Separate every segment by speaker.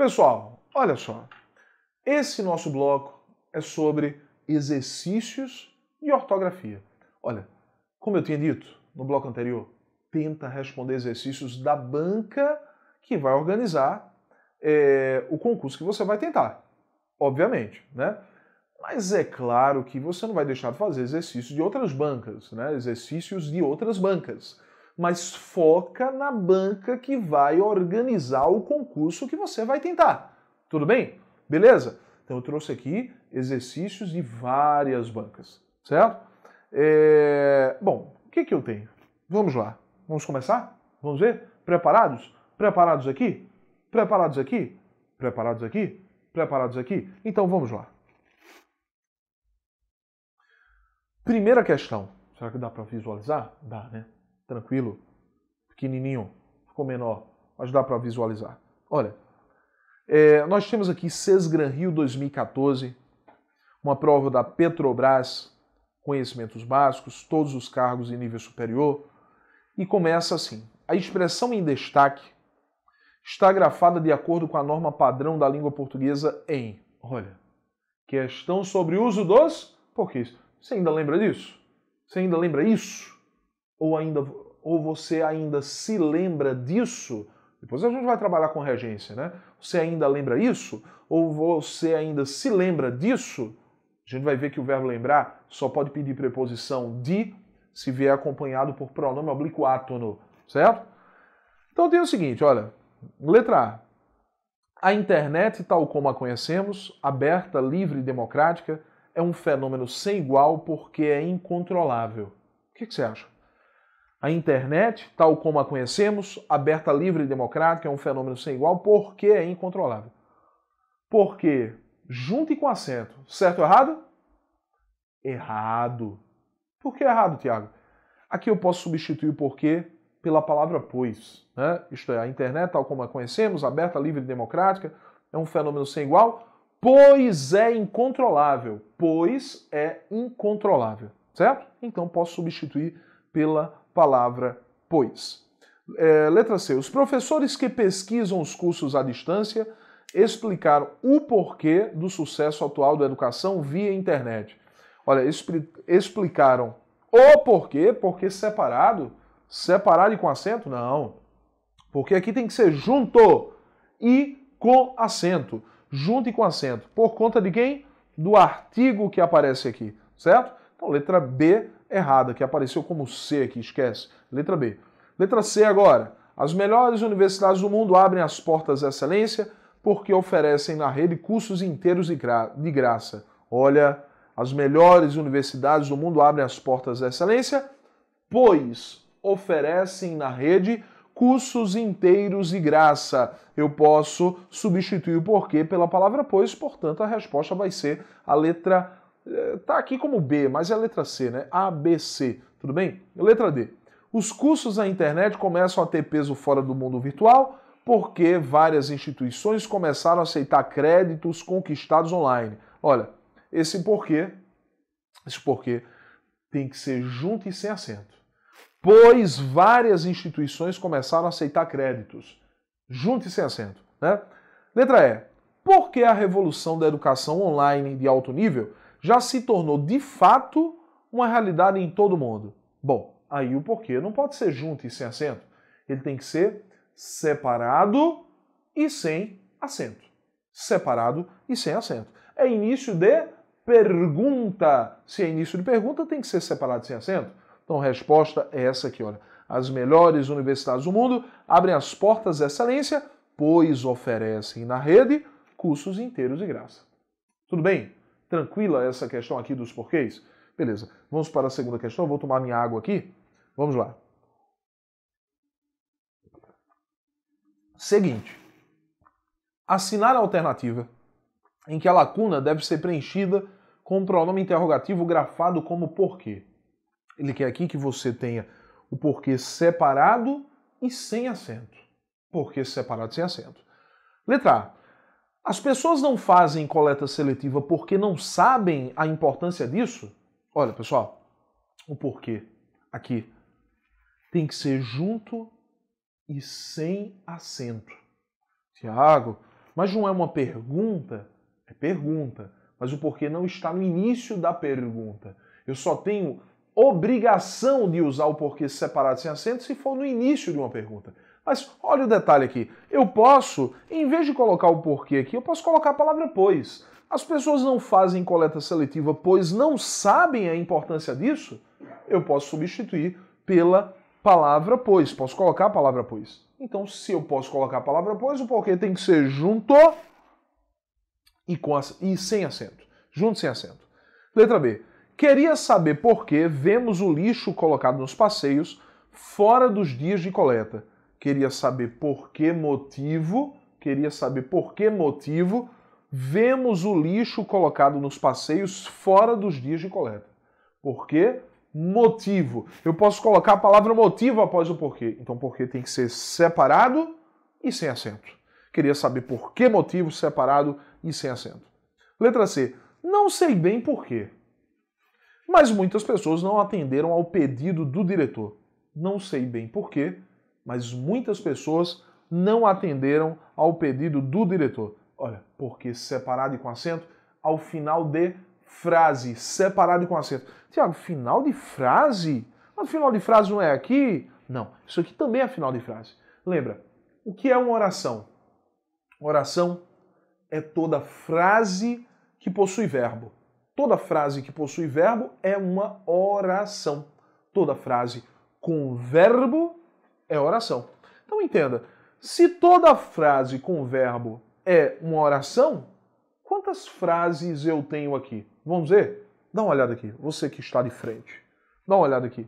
Speaker 1: Pessoal, olha só. Esse nosso bloco é sobre exercícios de ortografia. Olha, como eu tinha dito no bloco anterior, tenta responder exercícios da banca que vai organizar o concurso que você vai tentar. Obviamente, né? Mas é claro que você não vai deixar de fazer exercícios de outras bancas, né? Exercícios de outras bancas. Mas foca na banca que vai organizar o concurso que você vai tentar. Tudo bem? Beleza? Então eu trouxe aqui exercícios de várias bancas, certo? Bom, o que eu tenho? Vamos lá. Vamos começar? Vamos ver? Preparados? Preparados aqui? Preparados aqui? Preparados aqui? Preparados aqui? Então vamos lá. Primeira questão. Será que dá para visualizar? Dá, né? Tranquilo. Pequenininho. Ficou menor. Mas dá para visualizar. Olha. Nós temos aqui Sesgran Rio 2014. Uma prova da Petrobras. Conhecimentos básicos. Todos os cargos em nível superior. E começa assim. A expressão em destaque está grafada de acordo com a norma padrão da língua portuguesa em... Olha. Questão sobre o uso dos porquês. Você ainda lembra disso? Você ainda lembra isso? Ou você ainda se lembra disso? Depois a gente vai trabalhar com regência, né? Você ainda lembra isso? Ou você ainda se lembra disso? A gente vai ver que o verbo lembrar só pode pedir preposição de se vier acompanhado por pronome oblíquo átono, certo? Então tem o seguinte, olha, letra A. A internet, tal como a conhecemos, aberta, livre e democrática, é um fenômeno sem igual porque é incontrolável. O que você acha? A internet, tal como a conhecemos, aberta, livre e democrática, é um fenômeno sem igual porque é incontrolável. Porque, junte com acento, certo ou errado? Errado. Por que errado, Tiago? Aqui eu posso substituir o porquê pela palavra pois. Né? Isto é, a internet, tal como a conhecemos, aberta, livre e democrática, é um fenômeno sem igual, pois é incontrolável. Pois é incontrolável. Certo? Então posso substituir pela palavra pois. Letra C. Os professores que pesquisam os cursos à distância explicaram o porquê do sucesso atual da educação via internet. Olha, explicaram o porquê, porque separado e com acento? Não. Porque aqui tem que ser junto e com acento. Junto e com acento. Por conta de quem? Do artigo que aparece aqui, certo? Então, letra B errada, que apareceu como C aqui, esquece. Letra B. Letra C agora. As melhores universidades do mundo abrem as portas à excelência porque oferecem na rede cursos inteiros de graça. Olha, as melhores universidades do mundo abrem as portas à excelência, pois oferecem na rede cursos inteiros de graça. Eu posso substituir o porquê pela palavra pois, portanto a resposta vai ser a letra... Tá aqui como B, mas é a letra C, né? A, B, C. Tudo bem? Letra D. Os cursos na internet começam a ter peso fora do mundo virtual porque várias instituições começaram a aceitar créditos conquistados online. Olha, esse porquê tem que ser junto e sem acento. Pois várias instituições começaram a aceitar créditos. Junto e sem acento. Né? Letra E. Por que a revolução da educação online de alto nível já se tornou de fato uma realidade em todo o mundo? Bom, aí o porquê não pode ser junto e sem acento. Ele tem que ser separado e sem acento. Separado e sem acento. É início de pergunta. Se é início de pergunta, tem que ser separado e sem acento. Então a resposta é essa aqui, olha. As melhores universidades do mundo abrem as portas da excelência, pois oferecem na rede cursos inteiros de graça. Tudo bem? Tranquila essa questão aqui dos porquês? Beleza. Vamos para a segunda questão. Vou tomar minha água aqui. Vamos lá. Seguinte. Assinar a alternativa em que a lacuna deve ser preenchida com um pronome interrogativo grafado como porquê. Ele quer aqui que você tenha o porquê separado e sem acento. Porquê separado e sem acento. Letra A. As pessoas não fazem coleta seletiva porque não sabem a importância disso? Olha, pessoal, o porquê aqui tem que ser junto e sem acento. Tiago, Mas não é uma pergunta? É pergunta. Mas o porquê não está no início da pergunta. Eu só tenho obrigação de usar o porquê separado sem acento se for no início de uma pergunta. Mas olha o detalhe aqui. Eu posso, em vez de colocar o porquê aqui, eu posso colocar a palavra pois. As pessoas não fazem coleta seletiva pois não sabem a importância disso? Eu posso substituir pela palavra pois. Posso colocar a palavra pois. Então, se eu posso colocar a palavra pois, o porquê tem que ser junto e sem acento. Junto sem acento. Letra B. Queria saber por que vemos o lixo colocado nos passeios fora dos dias de coleta. Queria saber por que motivo vemos o lixo colocado nos passeios fora dos dias de coleta. Por que motivo? Eu posso colocar a palavra motivo após o porquê. Então, porquê tem que ser separado e sem acento. Queria saber por que motivo separado e sem acento. Letra C. Não sei bem por quê. Mas muitas pessoas não atenderam ao pedido do diretor. Não sei bem por quê, mas muitas pessoas não atenderam ao pedido do diretor. Olha, porque separado e com acento ao final de frase. Separado e com acento. Tiago, final de frase? Mas o final de frase não é aqui? Não, isso aqui também é final de frase. Lembra, o que é uma oração? Oração é toda frase que possui verbo. Toda frase que possui verbo é uma oração. Toda frase com verbo é oração. Então entenda, se toda frase com verbo é uma oração, quantas frases eu tenho aqui? Vamos ver? Dá uma olhada aqui, você que está de frente. Dá uma olhada aqui.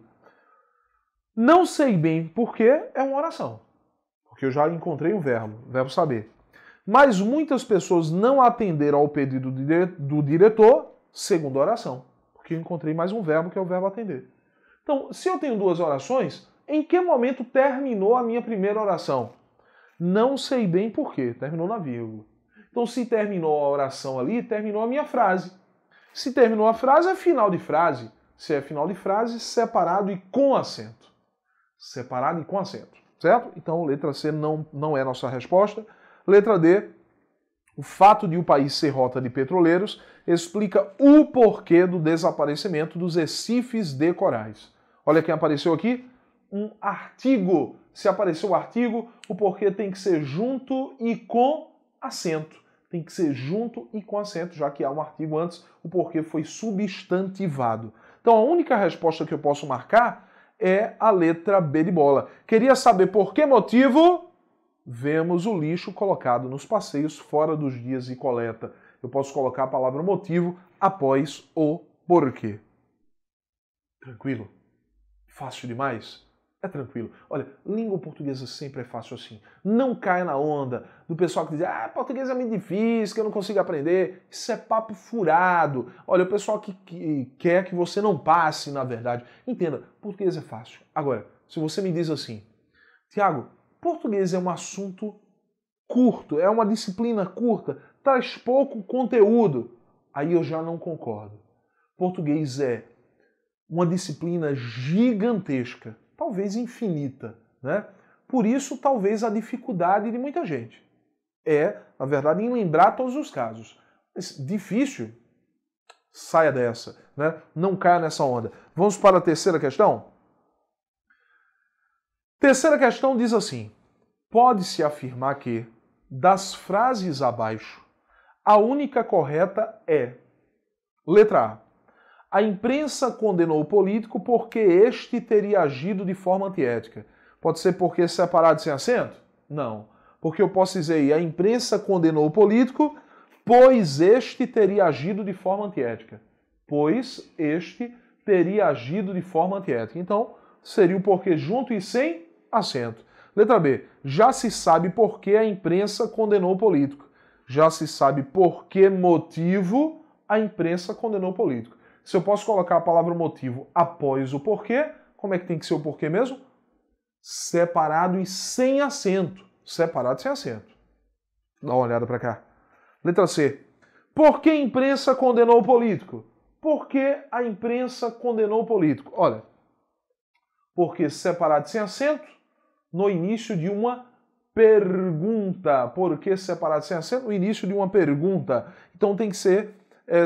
Speaker 1: Não sei bem por que é uma oração, porque eu já encontrei o verbo saber. Mas muitas pessoas não atenderam ao pedido do diretor, segundo a oração, porque eu encontrei mais um verbo, que é o verbo atender. Então, se eu tenho duas orações, em que momento terminou a minha primeira oração? Não sei bem por quê, terminou na vírgula. Então, se terminou a oração ali, terminou a minha frase. Se terminou a frase, é final de frase. Se é final de frase, separado e com acento. Separado e com acento, certo? Então, letra C não é a nossa resposta. Letra D, o fato de o país ser rota de petroleiros explica o porquê do desaparecimento dos recifes de corais. Olha quem apareceu aqui, um artigo. Se apareceu o artigo, o porquê tem que ser junto e com acento. Tem que ser junto e com acento, já que há um artigo antes, o porquê foi substantivado. Então a única resposta que eu posso marcar é a letra B de bola. Queria saber por que motivo vemos o lixo colocado nos passeios fora dos dias de coleta. Eu posso colocar a palavra motivo após o porquê. Tranquilo? Fácil demais? É tranquilo. Olha, língua portuguesa sempre é fácil assim. Não caia na onda do pessoal que diz português é muito difícil, que eu não consigo aprender. Isso é papo furado. Olha, o pessoal que quer que você não passe, na verdade. Entenda, português é fácil. Agora, se você me diz assim, Tiago, português é um assunto curto, é uma disciplina curta, traz pouco conteúdo. Aí eu já não concordo. Português é uma disciplina gigantesca, talvez infinita, né? Por isso, talvez a dificuldade de muita gente. É, na verdade, em lembrar todos os casos. Mas difícil, saia dessa, né? Não caia nessa onda. Vamos para a terceira questão? Terceira questão diz assim: pode-se afirmar que, das frases abaixo, a única correta é: letra A. A imprensa condenou o político porque este teria agido de forma antiética. Pode ser porque separado sem acento? Não. Porque eu posso dizer aí, a imprensa condenou o político pois este teria agido de forma antiética. Pois este teria agido de forma antiética. Então, seria o porquê junto e sem acento. Letra B. Já se sabe por que a imprensa condenou o político. Já se sabe por que motivo a imprensa condenou o político. Se eu posso colocar a palavra motivo após o porquê, como é que tem que ser o porquê mesmo? Separado e sem acento. Separado e sem acento. Dá uma olhada para cá. Letra C. Por que a imprensa condenou o político? Por que a imprensa condenou o político? Olha, porque separado e sem acento, no início de uma pergunta. Por que separado sem acento? No início de uma pergunta. Então tem que ser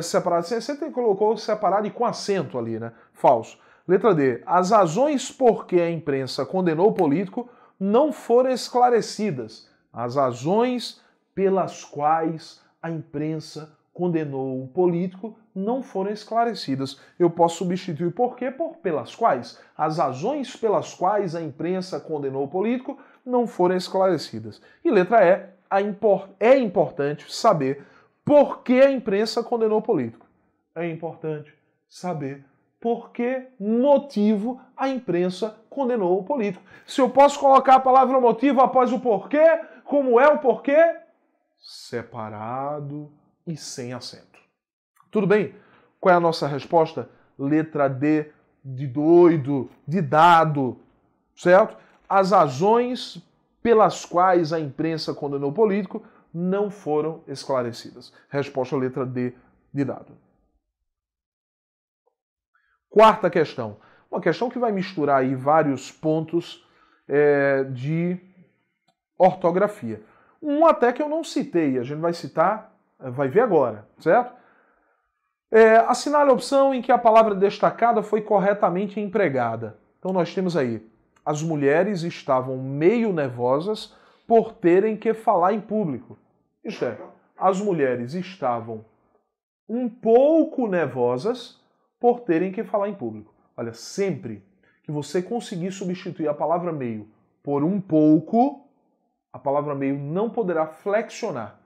Speaker 1: separado sem acento, ele colocou separado e com acento ali, né? Falso. Letra D. As razões por que a imprensa condenou o político não foram esclarecidas. As razões pelas quais a imprensa condenou o político não foram esclarecidas. Eu posso substituir por quê por pelas quais. As razões pelas quais a imprensa condenou o político não foram esclarecidas. E letra E. É importante saber por que a imprensa condenou o político. É importante saber por que motivo a imprensa condenou o político. Se eu posso colocar a palavra motivo após o porquê, como é o porquê? Separado e sem acento. Tudo bem? Qual é a nossa resposta? Letra D, de doido, de dado, certo? As razões pelas quais a imprensa condenou o político não foram esclarecidas. Resposta letra D, de dado. Quarta questão. Uma questão que vai misturar aí vários pontos de ortografia. Um até que eu não citei, a gente vai citar, vai ver agora, certo? Assinale a opção em que a palavra destacada foi corretamente empregada. Então nós temos aí, as mulheres estavam meio nervosas por terem que falar em público. Isto é, as mulheres estavam um pouco nervosas por terem que falar em público. Olha, sempre que você conseguir substituir a palavra meio por um pouco, a palavra meio não poderá flexionar.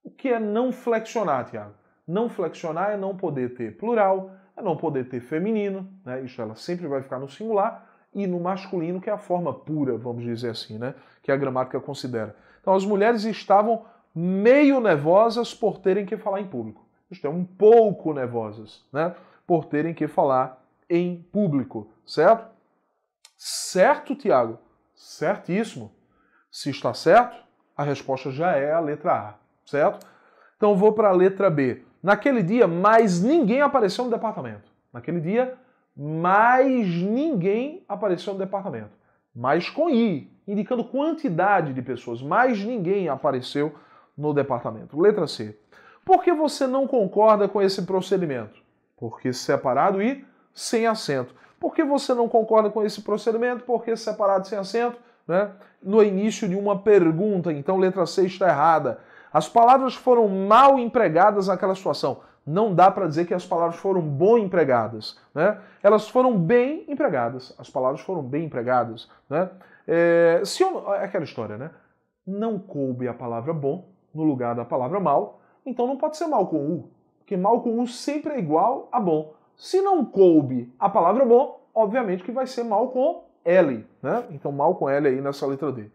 Speaker 1: O que é não flexionar, Tiago? Não flexionar é não poder ter plural, é não poder ter feminino, né? Isso ela sempre vai ficar no singular, e no masculino, que é a forma pura, vamos dizer assim, né? Que a gramática considera. Então as mulheres estavam meio nervosas por terem que falar em público. Isto é, um pouco nervosas, né? Por terem que falar em público, certo? Certo, Tiago? Certíssimo. Se está certo, a resposta já é a letra A, certo? Então vou para a letra B. Naquele dia, mais ninguém apareceu no departamento. Naquele dia, mais ninguém apareceu no departamento. Mais com I, indicando quantidade de pessoas. Mais ninguém apareceu no departamento. Letra C. Por que você não concorda com esse procedimento? Porque separado e sem acento. Por que você não concorda com esse procedimento? Porque separado e sem acento, né? No início de uma pergunta. Então, letra C está errada. As palavras foram mal empregadas naquela situação. Não dá para dizer que as palavras foram bom empregadas, né? Elas foram bem empregadas. As palavras foram bem empregadas, né? É aquela história, né? Não coube a palavra bom no lugar da palavra mal, então não pode ser mal com U, porque mal com U sempre é igual a bom. Se não coube a palavra bom, obviamente que vai ser mal com L, né? Então mal com L aí nessa letra D.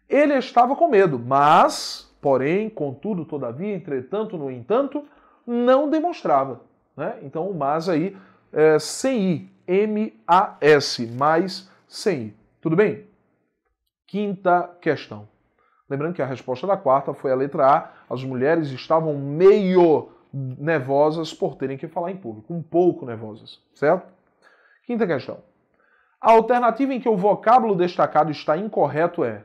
Speaker 1: Ele estava com medo, mas, porém, contudo, todavia, entretanto, no entanto, não demonstrava, né? Então o mas aí é sem I, M-A-S, mais sem I. Tudo bem? Quinta questão. Lembrando que a resposta da quarta foi a letra A. As mulheres estavam meio nervosas por terem que falar em público. Um pouco nervosas, certo? Quinta questão. A alternativa em que o vocábulo destacado está incorreto é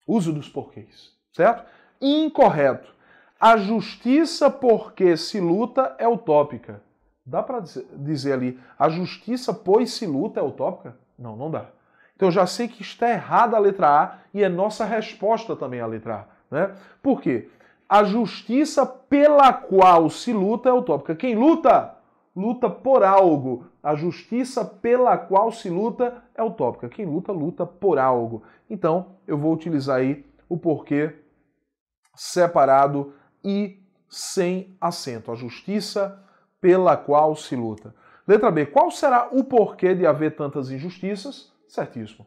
Speaker 1: uso dos porquês, certo? Incorreto. A justiça porque se luta é utópica. Dá para dizer ali, a justiça pois se luta é utópica? Não, não dá. Então eu já sei que está errada a letra A e é nossa resposta também a letra A, né? Por quê? A justiça pela qual se luta é utópica. Quem luta? Luta por algo. A justiça pela qual se luta é utópica. Quem luta, luta por algo. Então, eu vou utilizar aí o porquê separado e sem acento. A justiça pela qual se luta. Letra B. Qual será o porquê de haver tantas injustiças? Certíssimo.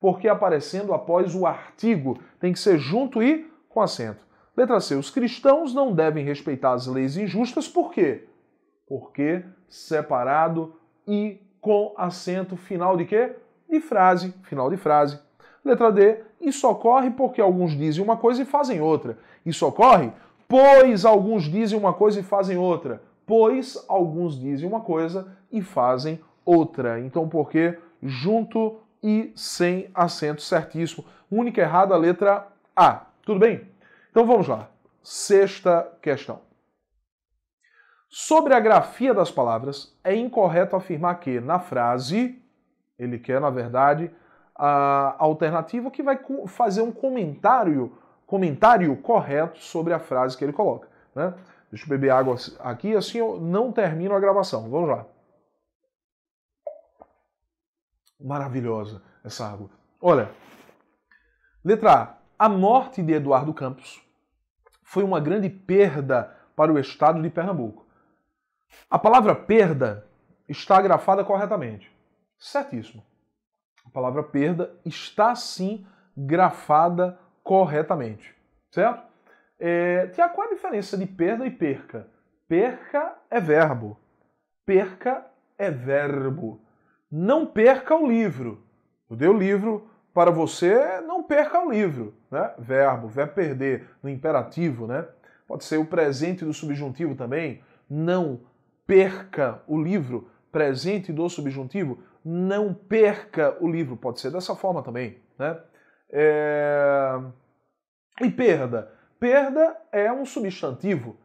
Speaker 1: Porque aparecendo após o artigo. Tem que ser junto e com acento. Letra C. Os cristãos não devem respeitar as leis injustas. Por quê? Porque separado e com acento. Final de quê? De frase. Final de frase. Letra D. Isso ocorre porque alguns dizem uma coisa e fazem outra. Isso ocorre pois alguns dizem uma coisa e fazem outra. Pois alguns dizem uma coisa e fazem outra. Então, porque junto e sem acento, certíssimo. Única errada, a letra A. Tudo bem? Então vamos lá. Sexta questão. Sobre a grafia das palavras, é incorreto afirmar que na frase, ele quer, na verdade, a alternativa que vai fazer um comentário correto sobre a frase que ele coloca, né? Deixa eu beber água aqui, assim eu não termino a gravação. Vamos lá. Maravilhosa essa água. Olha, letra A. A morte de Eduardo Campos foi uma grande perda para o estado de Pernambuco. A palavra perda está grafada corretamente. Certíssimo. A palavra perda está sim grafada corretamente. Certo? Tiago, qual a diferença de perda e perca? Perca é verbo. Perca é verbo. Não perca o livro. Eu dei o livro para você, não perca o livro. Né? Verbo perder, no imperativo. Né? Pode ser o presente do subjuntivo também. Não perca o livro. Presente do subjuntivo. Não perca o livro. Pode ser dessa forma também. Né? E perda? Perda é um substantivo.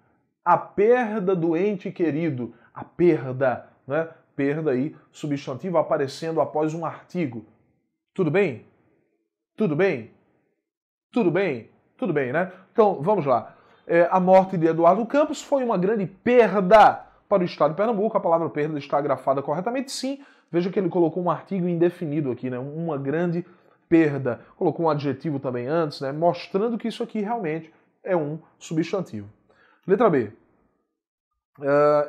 Speaker 1: A perda do ente querido. A perda, né? Perda aí, substantivo aparecendo após um artigo. Tudo bem? Tudo bem? Tudo bem? Tudo bem, né? Então, vamos lá. A morte de Eduardo Campos foi uma grande perda para o estado de Pernambuco. A palavra perda está grafada corretamente, sim. Veja que ele colocou um artigo indefinido aqui, né? Uma grande perda. Colocou um adjetivo também antes, né? Mostrando que isso aqui realmente é um substantivo. Letra B.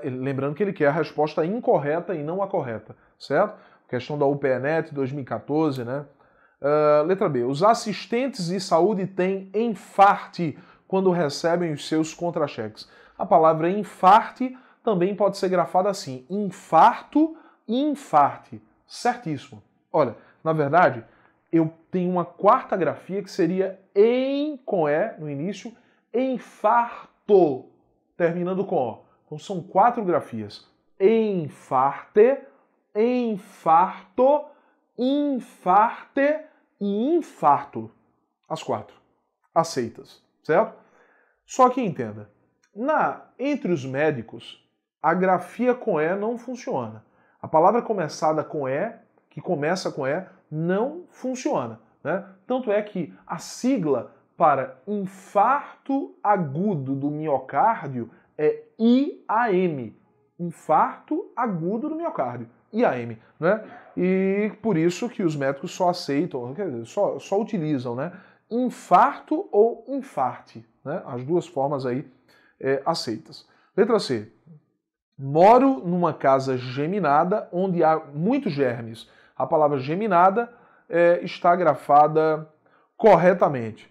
Speaker 1: Lembrando que ele quer a resposta incorreta e não a correta, certo? Questão da UPNet 2014, né? Letra B. Os assistentes de saúde têm enfarte quando recebem os seus contra-cheques. A palavra enfarte também pode ser grafada assim. Infarto e infarte. Certíssimo. Olha, na verdade, eu tenho uma quarta grafia que seria em, com E no início, infarto, terminando com O. Então são 4 grafias. Enfarte, infarto, infarte e infarto. As 4. Aceitas, certo? Só que entenda, entre os médicos, a grafia com E não funciona. A palavra começada com E, que começa com E, não funciona. Né? Tanto é que a sigla para infarto agudo do miocárdio é IAM. Infarto agudo do miocárdio. IAM. Né? E por isso que os médicos só aceitam, quer dizer, só utilizam, né? Infarto ou infarte. Né? As duas formas aí aceitas. Letra C. Moro numa casa geminada onde há muitos germes. A palavra geminada está grafada corretamente.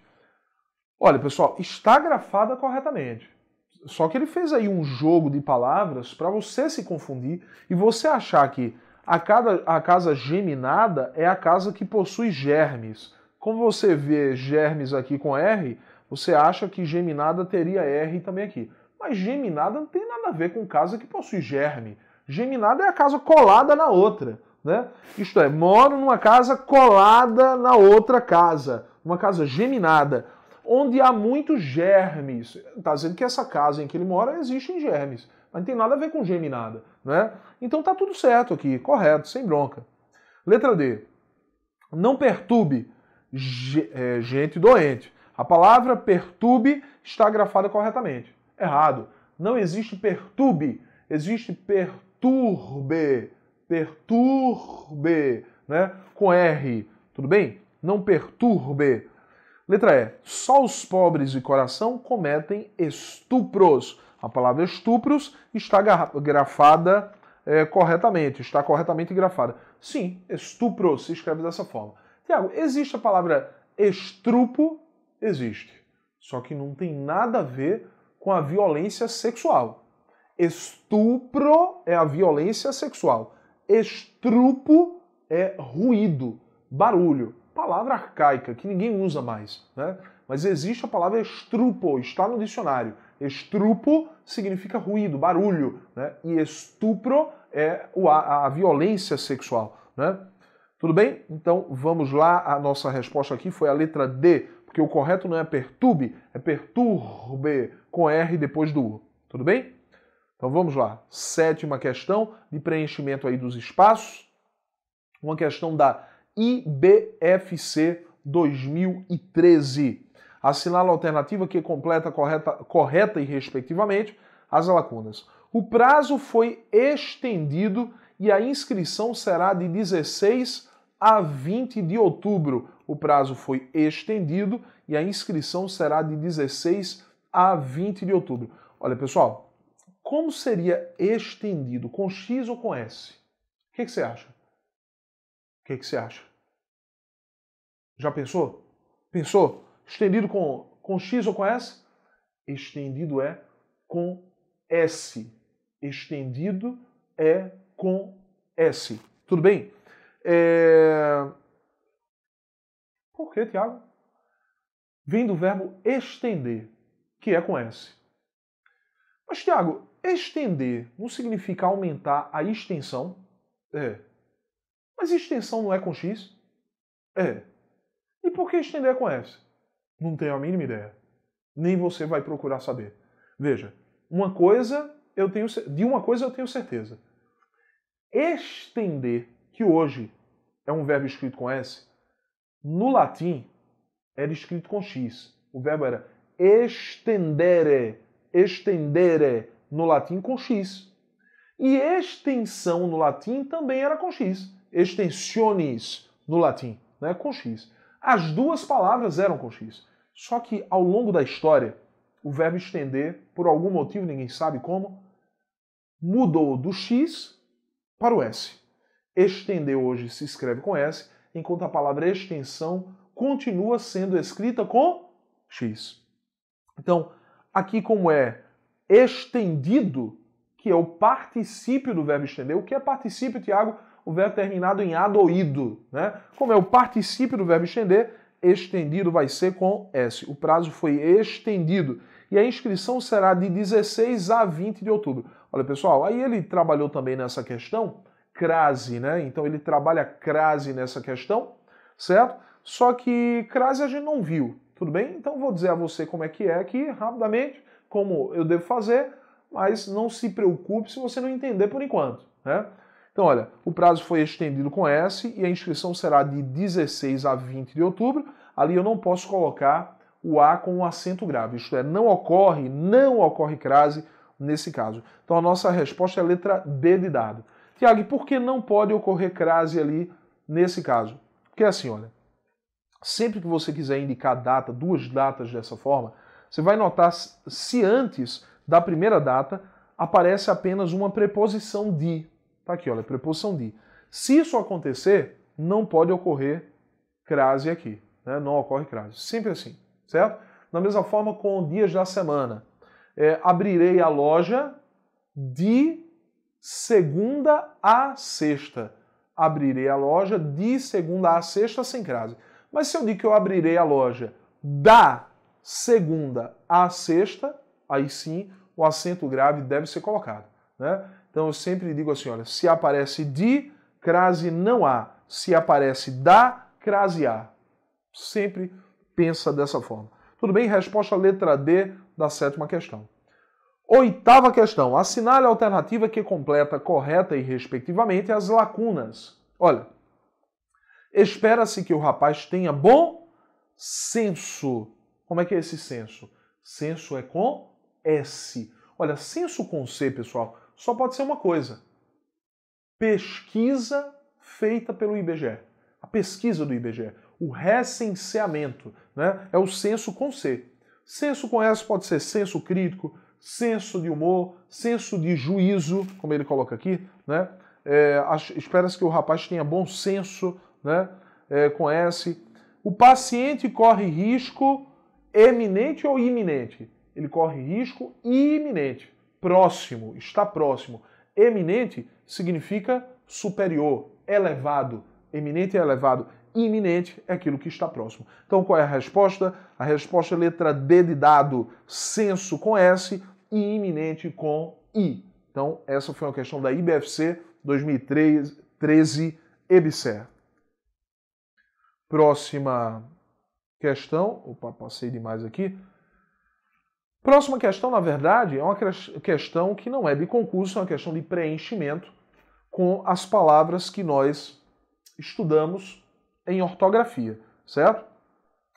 Speaker 1: Olha, pessoal, está grafada corretamente. Só que ele fez aí um jogo de palavras para você se confundir e você achar que a casa geminada é a casa que possui germes. Como você vê germes aqui com R, você acha que geminada teria R também aqui. Mas geminada não tem nada a ver com casa que possui germe. Geminada é a casa colada na outra. Né? Isto é, moro numa casa colada na outra casa. Uma casa geminada, onde há muitos germes. Está dizendo que essa casa em que ele mora existem germes. Mas não tem nada a ver com geminada. Né? Então tá tudo certo aqui, correto, sem bronca. Letra D. Não perturbe gente doente. A palavra perturbe está grafada corretamente. Errado. Não existe perturbe, existe perturbe. Perturbe, né? Com R. Tudo bem? Não perturbe. Letra E. Só os pobres de coração cometem estupros. A palavra estupros está grafada corretamente. Está corretamente grafada. Sim, estupros se escreve dessa forma. Tiago, existe a palavra estrupo? Existe. Só que não tem nada a ver com a violência sexual. Estupro é a violência sexual. Estrupo é ruído, barulho. Palavra arcaica que ninguém usa mais. Né? Mas existe a palavra estrupo, está no dicionário. Estrupo significa ruído, barulho. Né? E estupro é a violência sexual. Né? Tudo bem? Então vamos lá, a nossa resposta aqui foi a letra D, porque o correto não é perturbe, é perturbe, com R depois do U. Tudo bem? Então vamos lá. 7ª questão de preenchimento aí dos espaços. Uma questão da IBFC 2013. Assinala a alternativa que completa correta e respectivamente as lacunas. O prazo foi estendido e a inscrição será de 16 a 20 de outubro. O prazo foi estendido e a inscrição será de 16 a 20 de outubro. Olha, pessoal, como seria estendido? Com X ou com S? O que você acha? O que você acha? Já pensou? Pensou? Estendido com X ou com S? Estendido é com S. Estendido é com S. Tudo bem? Por que, Tiago? Vem do verbo estender, que é com S. Mas, Tiago, estender não significa aumentar a extensão? É. Mas extensão não é com X? É. E por que estender é com S? Não tenho a mínima ideia. Nem você vai procurar saber. Veja, de uma coisa eu tenho certeza. Estender, que hoje é um verbo escrito com S, no latim era escrito com X. O verbo era estendere, estendere no latim com X. E extensão no latim também era com X. Extensiones no latim, né, com X. As duas palavras eram com X. Só que ao longo da história, o verbo estender, por algum motivo, ninguém sabe como, mudou do X para o S. Estender hoje se escreve com S, enquanto a palavra extensão continua sendo escrita com X. Então, aqui como é estendido, que é o particípio do verbo estender. O que é particípio, Tiago? O verbo terminado em adoído, né? Como é o particípio do verbo estender, estendido vai ser com S. O prazo foi estendido e a inscrição será de 16 a 20 de outubro. Olha, pessoal, aí ele trabalhou também nessa questão, crase, né? Então ele trabalha crase nessa questão, certo? Só que crase a gente não viu, tudo bem? Então vou dizer a você como é que é aqui, rapidamente, como eu devo fazer, mas não se preocupe se você não entender por enquanto, né? Então, olha, o prazo foi estendido com S e a inscrição será de 16 a 20 de outubro. Ali eu não posso colocar o A com um acento grave, isto é, não ocorre crase nesse caso. Então a nossa resposta é a letra D de dado. Tiago, e por que não pode ocorrer crase ali nesse caso? Porque é assim, olha, sempre que você quiser indicar data, duas datas dessa forma, você vai notar se antes da primeira data aparece apenas uma preposição de. Tá aqui, olha, preposição de. Se isso acontecer, não pode ocorrer crase aqui, né? Não ocorre crase. Sempre assim, certo? Da mesma forma com dias da semana. Abrirei a loja de segunda a sexta. Abrirei a loja de segunda a sexta sem crase. Mas se eu digo que eu abrirei a loja da segunda a sexta, aí sim o acento grave deve ser colocado, né? Então eu sempre digo assim, olha, se aparece de, crase não há. Se aparece da, crase há. Sempre pensa dessa forma. Tudo bem? Resposta letra D da 7ª questão. 8ª questão. Assinale a alternativa que completa correta e respectivamente as lacunas. Olha, espera-se que o rapaz tenha bom senso. Como é que é esse senso? Senso é com S. Olha, senso com C, pessoal, só pode ser uma coisa. Pesquisa feita pelo IBGE. A pesquisa do IBGE. O recenseamento, né? É o senso com C. Senso com S pode ser senso crítico, senso de humor, senso de juízo, como ele coloca aqui, né? Espera-se que o rapaz tenha bom senso, né? Com S. O paciente corre risco eminente ou iminente? Ele corre risco iminente. Próximo, está próximo. Eminente significa superior, elevado. Eminente é elevado. Iminente é aquilo que está próximo. Então qual é a resposta? A resposta é letra D de dado. Senso com S e iminente com I. Então essa foi uma questão da IBFC 2013 EBSER. Próxima questão. Opa, passei demais aqui. Próxima questão, na verdade, é uma questão que não é de concurso, é uma questão de preenchimento com as palavras que nós estudamos em ortografia, certo?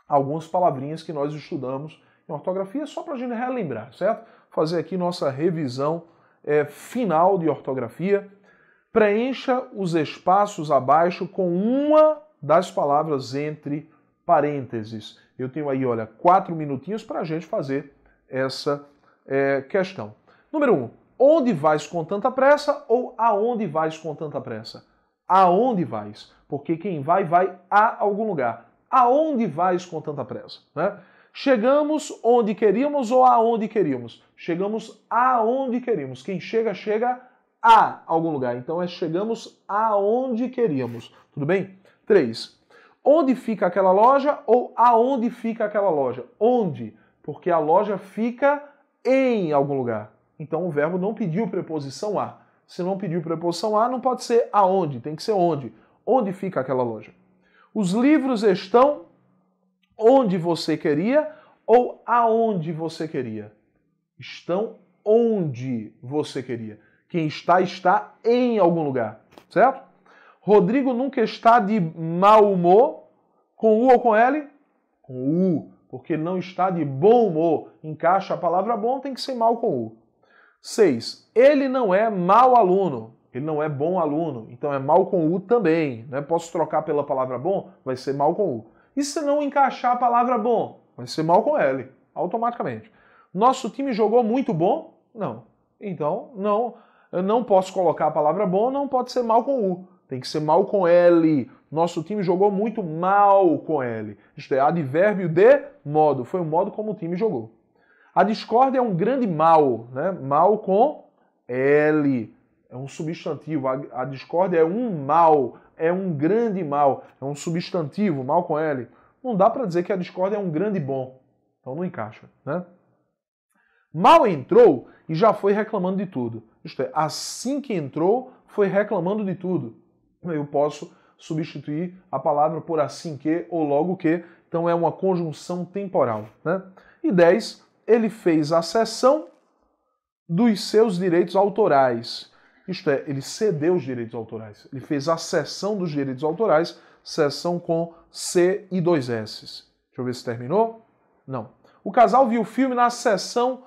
Speaker 1: Algumas palavrinhas que nós estudamos em ortografia, só para a gente relembrar, certo? Fazer aqui nossa revisão final de ortografia. Preencha os espaços abaixo com uma das palavras entre parênteses. Eu tenho aí, olha, 4 minutinhos para a gente fazer essa questão. Número 1. Onde vais com tanta pressa ou aonde vais com tanta pressa? Aonde vais? Porque quem vai, vai a algum lugar. Aonde vais com tanta pressa? Né? Chegamos onde queríamos ou aonde queríamos? Chegamos aonde queríamos. Quem chega, chega a algum lugar. Então chegamos aonde queríamos. Tudo bem? 3. Onde fica aquela loja ou aonde fica aquela loja? Onde? Porque a loja fica em algum lugar. Então o verbo não pediu preposição a. Se não pediu preposição a, não pode ser aonde, tem que ser onde. Onde fica aquela loja? Os livros estão onde você queria ou aonde você queria? Estão onde você queria. Quem está, está em algum lugar, certo? Rodrigo nunca está de mau humor, com U ou com L? Com U, porque não está de bom humor. Encaixa a palavra bom, tem que ser mal com U. 6. Ele não é mau aluno, ele não é bom aluno, então é mal com U também. Né? Posso trocar pela palavra bom? Vai ser mal com U. E se não encaixar a palavra bom? Vai ser mal com L, automaticamente. Nosso time jogou muito bom? Não. Então, não, eu não posso colocar a palavra bom, não pode ser mal com U. Tem que ser mal com L. Nosso time jogou muito mal com L. Isto é, advérbio de modo. Foi o modo como o time jogou. A discórdia é um grande mal, né? Mal com L. É um substantivo. A discórdia é um mal, é um grande mal. É um substantivo, mal com L. Não dá para dizer que a discórdia é um grande bom. Então não encaixa, né? Mal entrou e já foi reclamando de tudo. Isto é, assim que entrou, foi reclamando de tudo. Eu posso substituir a palavra por assim que ou logo que. Então é uma conjunção temporal, né? E 10. Ele fez a cessão dos seus direitos autorais. Isto é, ele cedeu os direitos autorais. Ele fez a cessão dos direitos autorais, cessão com C e 2 S. Deixa eu ver se terminou. Não. O casal viu o filme na sessão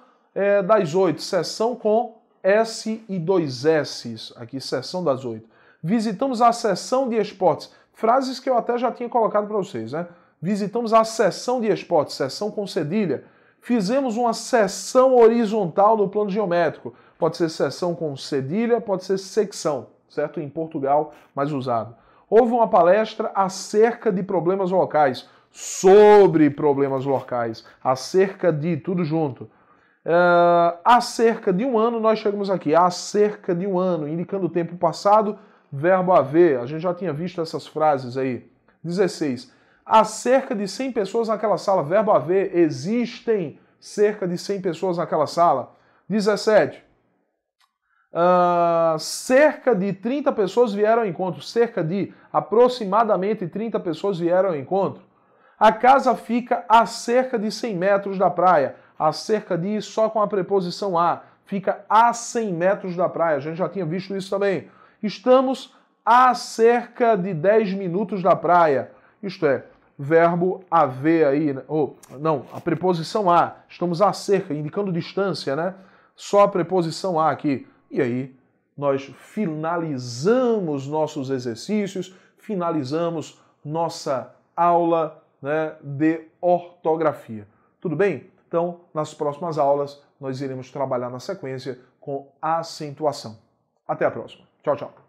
Speaker 1: das 8, sessão com S e 2 S. Aqui, sessão das 8. Visitamos a sessão de esportes. Frases que eu até já tinha colocado para vocês, né? Visitamos a sessão de esportes, sessão com cedilha. Fizemos uma seção horizontal no plano geométrico. Pode ser seção com cedilha, pode ser secção, certo? Em Portugal, mais usado. Houve uma palestra acerca de problemas locais, sobre problemas locais, acerca de tudo junto. Há cerca de um ano nós chegamos aqui, há cerca de um ano, indicando o tempo passado, verbo haver. A gente já tinha visto essas frases aí. 16. Há cerca de 100 pessoas naquela sala. Verbo haver. Existem cerca de 100 pessoas naquela sala. 17. Cerca de 30 pessoas vieram ao encontro. Cerca de aproximadamente 30 pessoas vieram ao encontro. A casa fica a cerca de 100 metros da praia. A cerca de só com a preposição a. Fica a 100 metros da praia. A gente já tinha visto isso também. Estamos a cerca de 10 minutos da praia. Isto é, verbo haver aí, não, a preposição a. Estamos a cerca, indicando distância, né? Só a preposição a aqui. E aí, nós finalizamos nossos exercícios, finalizamos nossa aula, né, de ortografia. Tudo bem? Então, nas próximas aulas, nós iremos trabalhar na sequência com acentuação. Até a próxima. Tchau, tchau.